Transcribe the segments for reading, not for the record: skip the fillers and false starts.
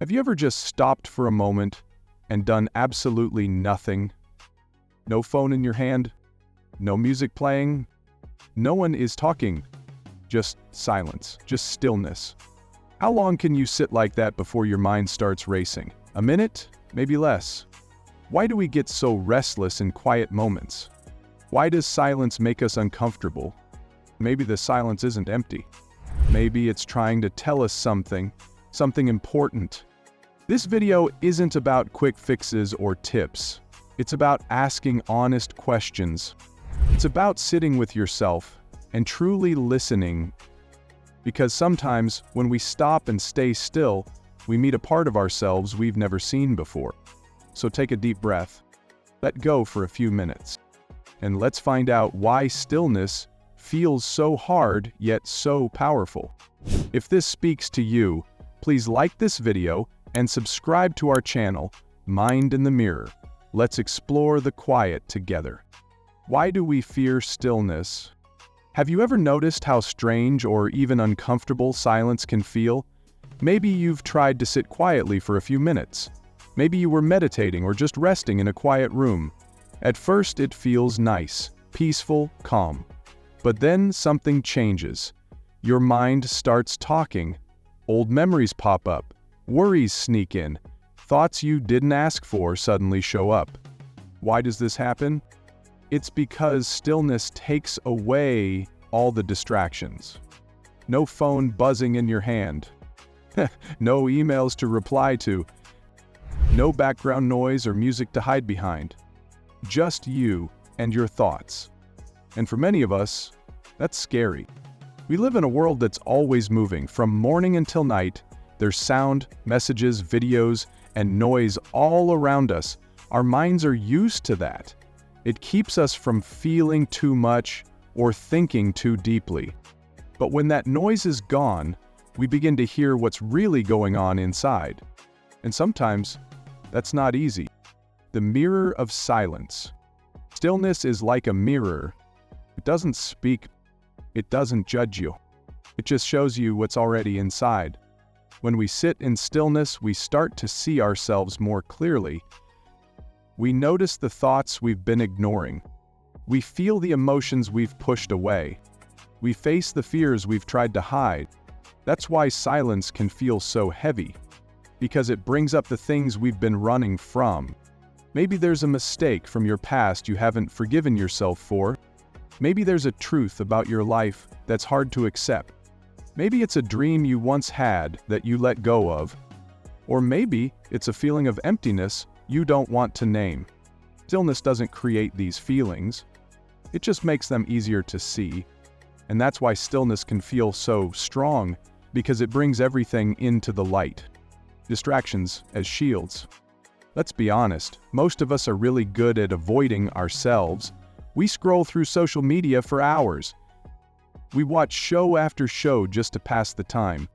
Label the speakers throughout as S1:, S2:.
S1: Have you ever just stopped for a moment and done absolutely nothing? No phone in your hand, no music playing, no one is talking, just silence, just stillness. How long can you sit like that before your mind starts racing? A minute? Maybe less. Why do we get so restless in quiet moments? Why does silence make us uncomfortable? Maybe the silence isn't empty. Maybe it's trying to tell us something important. This video isn't about quick fixes or tips. It's about asking honest questions. It's about sitting with yourself and truly listening. Because sometimes when we stop and stay still, we meet a part of ourselves we've never seen before. So take a deep breath. Let go for a few minutes. And let's find out why stillness feels so hard yet so powerful. If this speaks to you, please like this video and subscribe to our channel, Mind in the Mirror. Let's explore the quiet together. Why do we fear stillness? Have you ever noticed how strange or even uncomfortable silence can feel? Maybe you've tried to sit quietly for a few minutes. Maybe you were meditating or just resting in a quiet room. At first it feels nice, peaceful, calm. But then something changes. Your mind starts talking. Old memories pop up. Worries sneak in. Thoughts you didn't ask for suddenly show up. Why does this happen? It's because stillness takes away all the distractions. No phone buzzing in your hand. No emails to reply to. No background noise or music to hide behind. Just you and your thoughts. And for many of us, that's scary. We live in a world that's always moving. From morning until night, there's sound, messages, videos, and noise all around us. Our minds are used to that. It keeps us from feeling too much or thinking too deeply. But when that noise is gone, we begin to hear what's really going on inside. And sometimes, that's not easy. The mirror of silence. Stillness is like a mirror. It doesn't speak. It doesn't judge you. It just shows you what's already inside. When we sit in stillness, we start to see ourselves more clearly. We notice the thoughts we've been ignoring. We feel the emotions we've pushed away. We face the fears we've tried to hide. That's why silence can feel so heavy, because it brings up the things we've been running from. Maybe there's a mistake from your past you haven't forgiven yourself for. Maybe there's a truth about your life that's hard to accept. Maybe it's a dream you once had that you let go of. Or maybe it's a feeling of emptiness you don't want to name. Stillness doesn't create these feelings. It just makes them easier to see. And that's why stillness can feel so strong, because it brings everything into the light. Distractions as shields. Let's be honest, most of us are really good at avoiding ourselves. We scroll through social media for hours. We watch show after show just to pass the time.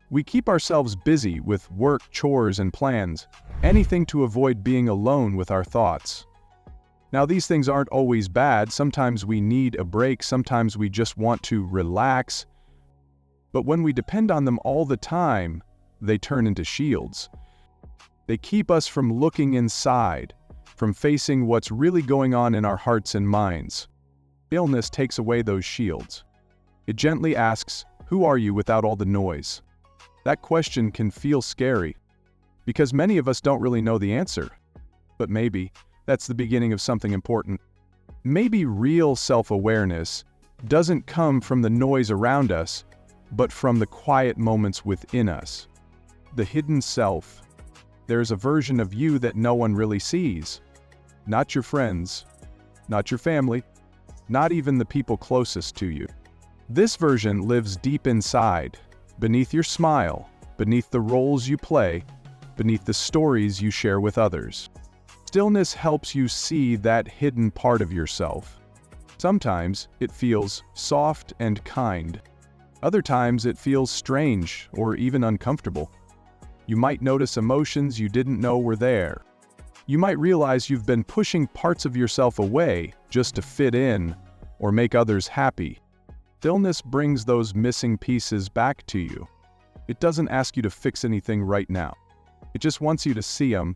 S1: We keep ourselves busy with work, chores, and plans, anything to avoid being alone with our thoughts. Now, these things aren't always bad. Sometimes we need a break, sometimes we just want to relax. But when we depend on them all the time, they turn into shields. They keep us from looking inside, from facing what's really going on in our hearts and minds. Stillness takes away those shields. It gently asks, who are you without all the noise? That question can feel scary, because many of us don't really know the answer. But maybe that's the beginning of something important. Maybe real self-awareness doesn't come from the noise around us, but from the quiet moments within us. The hidden self. There's a version of you that no one really sees. Not your friends, not your family, not even the people closest to you. This version lives deep inside, beneath your smile, beneath the roles you play, beneath the stories you share with others. Stillness helps you see that hidden part of yourself. Sometimes it feels soft and kind. Other times it feels strange or even uncomfortable. You might notice emotions you didn't know were there. You might realize you've been pushing parts of yourself away just to fit in or make others happy. Stillness brings those missing pieces back to you. It doesn't ask you to fix anything right now. It just wants you to see them.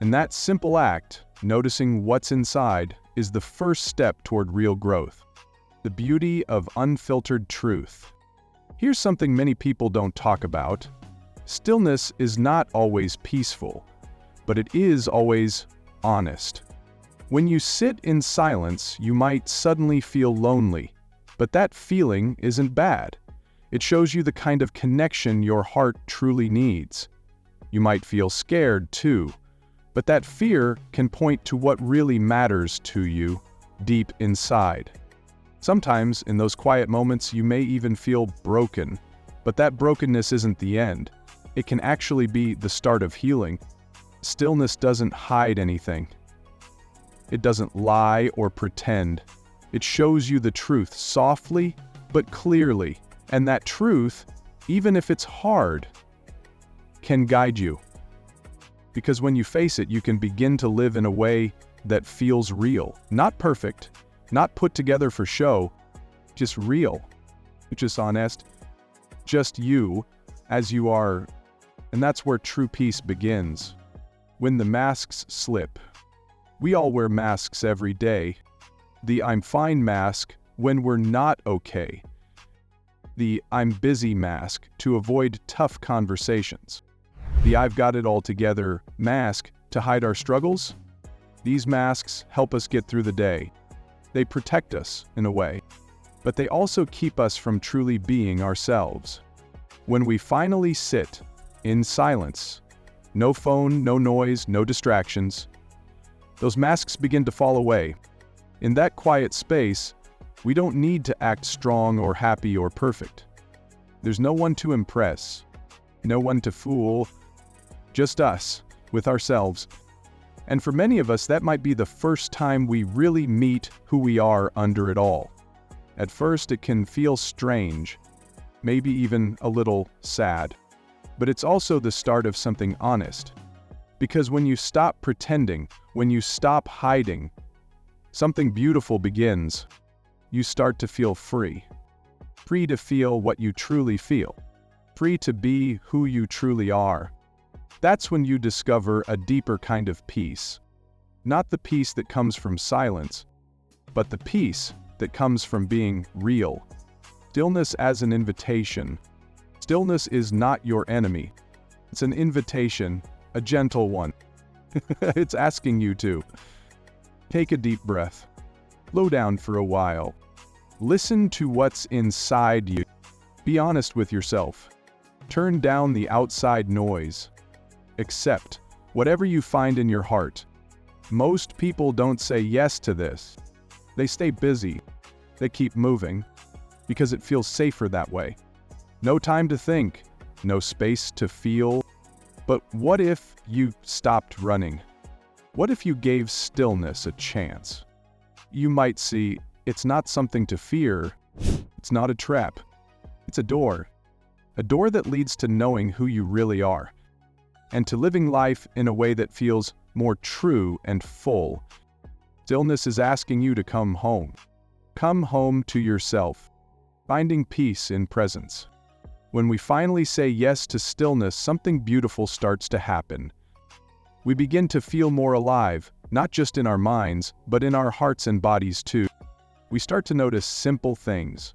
S1: And that simple act, noticing what's inside, is the first step toward real growth. The beauty of unfiltered truth. Here's something many people don't talk about. Stillness is not always peaceful, but it is always honest. When you sit in silence, you might suddenly feel lonely, but that feeling isn't bad. It shows you the kind of connection your heart truly needs. You might feel scared too, but that fear can point to what really matters to you deep inside. Sometimes, in those quiet moments, you may even feel broken, but that brokenness isn't the end. It can actually be the start of healing. Stillness doesn't hide anything. It doesn't lie or pretend. It shows you the truth softly but clearly, and that truth, even if it's hard, can guide you. Because when you face it, you can begin to live in a way that feels real. Not perfect, not put together for show, just real, just honest, just you as you are. And that's where true peace begins. When the masks slip. We all wear masks every day. The I'm fine mask when we're not okay. The I'm busy mask to avoid tough conversations. The I've got it all together mask to hide our struggles. These masks help us get through the day. They protect us in a way, but they also keep us from truly being ourselves. When we finally sit in silence, no phone, no noise, no distractions, those masks begin to fall away. In that quiet space, we don't need to act strong or happy or perfect. There's no one to impress, no one to fool, just us, with ourselves. And for many of us, that might be the first time we really meet who we are under it all. At first, it can feel strange, maybe even a little sad. But it's also the start of something honest. Because when you stop pretending, when you stop hiding, something beautiful begins. You start to feel free. Free to feel what you truly feel. Free to be who you truly are. That's when you discover a deeper kind of peace. Not the peace that comes from silence, but the peace that comes from being real. Stillness as an invitation. Stillness is not your enemy. It's an invitation, a gentle one. It's asking you to take a deep breath. Slow down for a while. Listen to what's inside you. Be honest with yourself. Turn down the outside noise. Accept whatever you find in your heart. Most people don't say yes to this. They stay busy. They keep moving because it feels safer that way. No time to think, no space to feel. But what if you stopped running? What if you gave stillness a chance? You might see it's not something to fear. It's not a trap. It's a door that leads to knowing who you really are, and to living life in a way that feels more true and full. Stillness is asking you to come home. Come home to yourself, finding peace in presence. When we finally say yes to stillness, something beautiful starts to happen. We begin to feel more alive, not just in our minds, but in our hearts and bodies too. We start to notice simple things.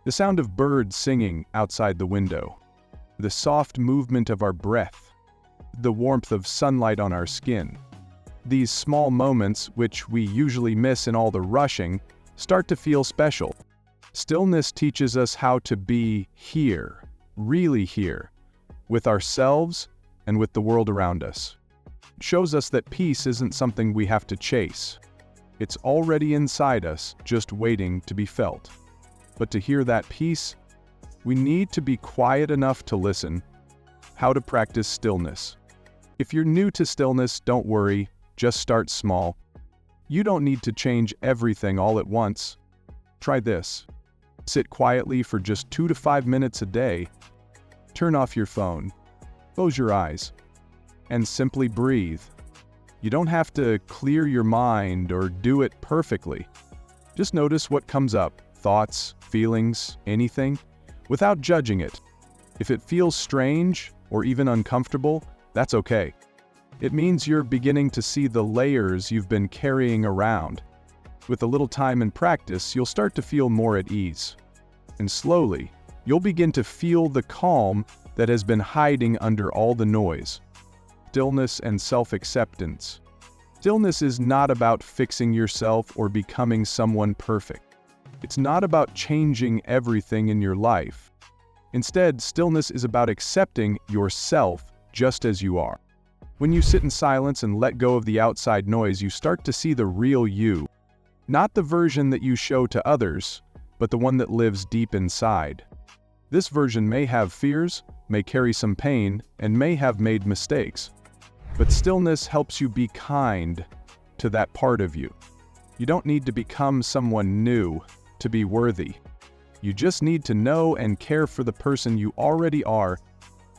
S1: The sound of birds singing outside the window. The soft movement of our breath. The warmth of sunlight on our skin. These small moments, which we usually miss in all the rushing, start to feel special. Stillness teaches us how to be here, really here, with ourselves and with the world around us. It shows us that peace isn't something we have to chase. It's already inside us, just waiting to be felt. But to hear that peace, we need to be quiet enough to listen. How to practice stillness. If you're new to stillness, don't worry, just start small. You don't need to change everything all at once. Try this. Sit quietly for just 2 to 5 minutes a day. Turn off your phone. Close your eyes. And simply breathe. You don't have to clear your mind or do it perfectly. Just notice what comes up, thoughts, feelings, anything, without judging it. If it feels strange or even uncomfortable, That's okay. It means you're beginning to see the layers you've been carrying around. With a little time and practice, you'll start to feel more at ease. And slowly, you'll begin to feel the calm that has been hiding under all the noise. Stillness and self-acceptance. Stillness is not about fixing yourself or becoming someone perfect. It's not about changing everything in your life. Instead, stillness is about accepting yourself just as you are. When you sit in silence and let go of the outside noise, you start to see the real you. Not the version that you show to others, but the one that lives deep inside. This version may have fears, may carry some pain, and may have made mistakes. But stillness helps you be kind to that part of you. You don't need to become someone new to be worthy. You just need to know and care for the person you already are.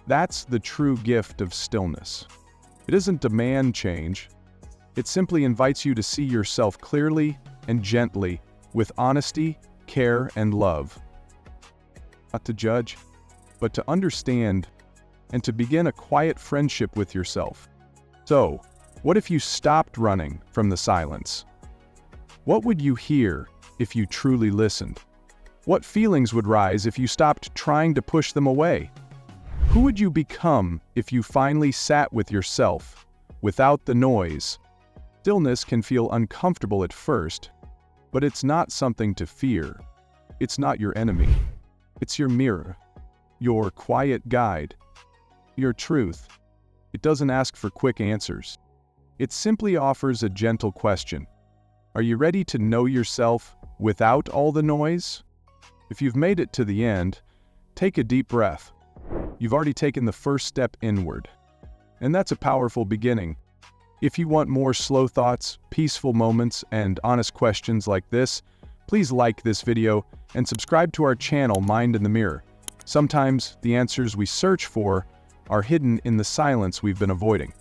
S1: That's the true gift of stillness. It doesn't demand change. It simply invites you to see yourself clearly and gently, with honesty, care, and love. Not to judge, but to understand and to begin a quiet friendship with yourself. So, what if you stopped running from the silence? What would you hear if you truly listened? What feelings would rise if you stopped trying to push them away? Who would you become if you finally sat with yourself, without the noise? Stillness can feel uncomfortable at first, but it's not something to fear. It's not your enemy. It's your mirror, your quiet guide, your truth. It doesn't ask for quick answers. It simply offers a gentle question. Are you ready to know yourself without all the noise? If you've made it to the end, take a deep breath. You've already taken the first step inward. And that's a powerful beginning. If you want more slow thoughts, peaceful moments, and honest questions like this, please like this video and subscribe to our channel, Mind in the Mirror. Sometimes the answers we search for are hidden in the silence we've been avoiding.